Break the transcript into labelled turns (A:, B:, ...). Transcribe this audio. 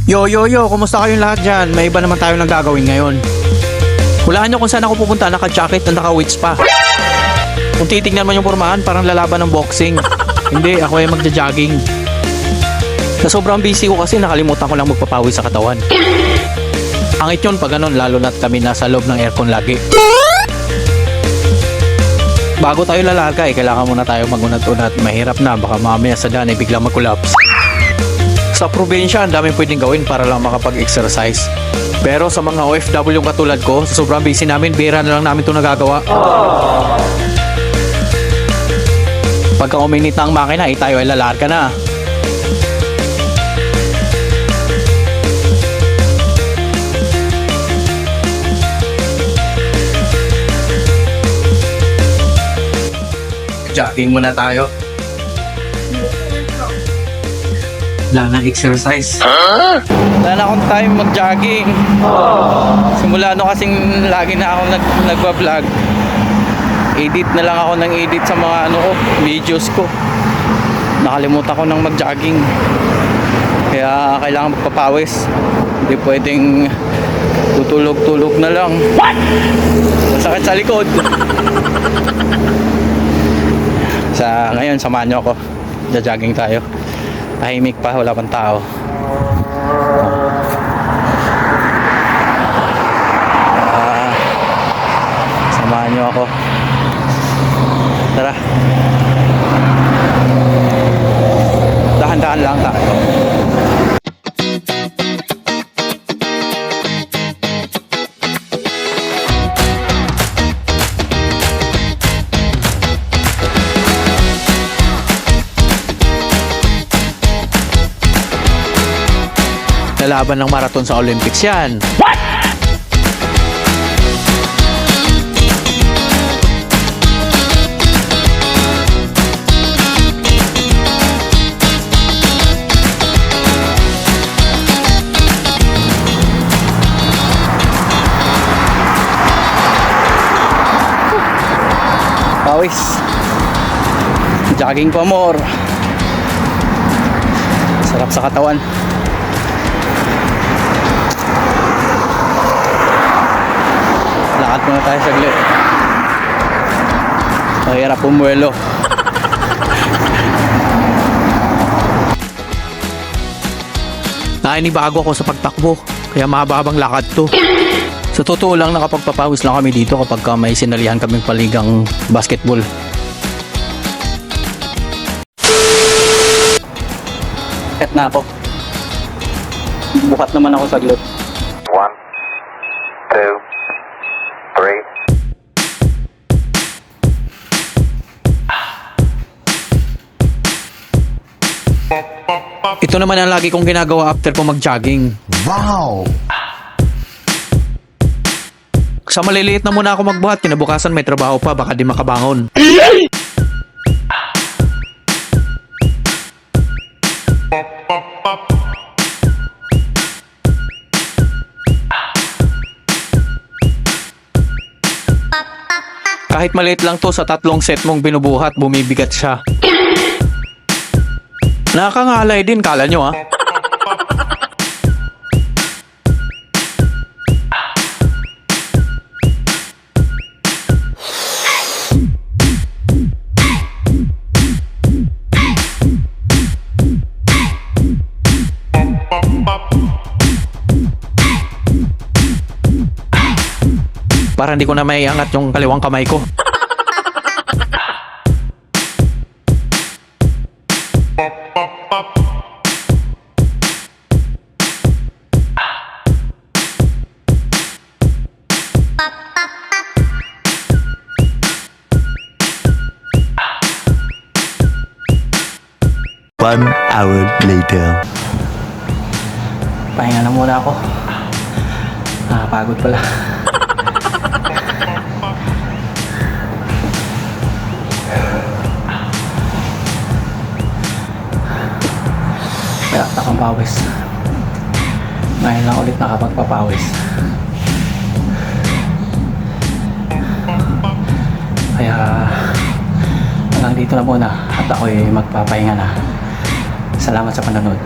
A: Yo, kumusta kayong lahat dyan? May iba naman tayong nagagawin ngayon. Hulaan nyo kung saan ako pupunta, naka-jacket na naka-wits pa. Kung titignan mo yung pormahan, parang lalaban ng boxing. Hindi, ako ay magja-jogging. Sa sobrang busy ko kasi nakalimutan ko lang magpapawi sa katawan. Angit yun pag ganun, lalo na't kami nasa loob ng aircon lagi. Bago tayo lalakay, kailangan muna tayo magunat-unat. Mahirap na, baka mamaya sa daan ay biglang mag-collapse. Sa probinsya, ang daming pwedeng gawin para lang makapag-exercise. Pero sa mga OFW katulad ko, sa sobrang busy namin, bira na lang namin ito nagagawa. Pagka uminit na ang makina, tayo ay lalarga na. Jogging muna tayo. Wala na exercise. Wala na akong time mag-jogging. Simula kasing lagi na ako nagpa-vlog. Edit na lang ako ng edit sa mga videos ko. Nakalimutan ko ng mag-jogging. Kaya kailangan magpapawis. Hindi pwedeng tutulog-tulog na lang. What? Masakit sa likod. Ngayon, samahan nyo ako. Jogging tayo. Tahimik pa, wala pang tao. Samahan nyo ako. Tara. Dahan-dahan lang tayo. Lalaban ng marathon sa Olympics yan. What? Pawis. Jogging pa more. Sarap sa katawan. Lakad muna tayo saglit. Mahirap pumuelo. Nainibago ako sa pagtakbo, kaya mahabang lakad to. Sa totoo lang, nakapagpapawis lang kami dito kapag may sinalihan kaming paligang basketball. Ket na ako. Bukat naman ako saglit.
B: 1, 2, 3.
A: Ito naman ang lagi kong ginagawa after ko mag-jogging.
C: Wow!
A: Sa maliliit na muna ako magbuhat, kinabukasan may trabaho pa, baka di makabangon. Kahit maliit lang to, sa 3 set mong binubuhat, bumibigat siya. Nakakangalay din, kala nyo ha. Para hindi ko na maiangat yung kaliwang kamay ko.
C: One hour later.
A: Pahinga na muna ako. Nakapagod pala. Kaya takang pawis. Ngayon lang ulit nakapagpapawis. Kaya hanggang dito na muna at ako'y magpapahinga na. Salamat sa panonood.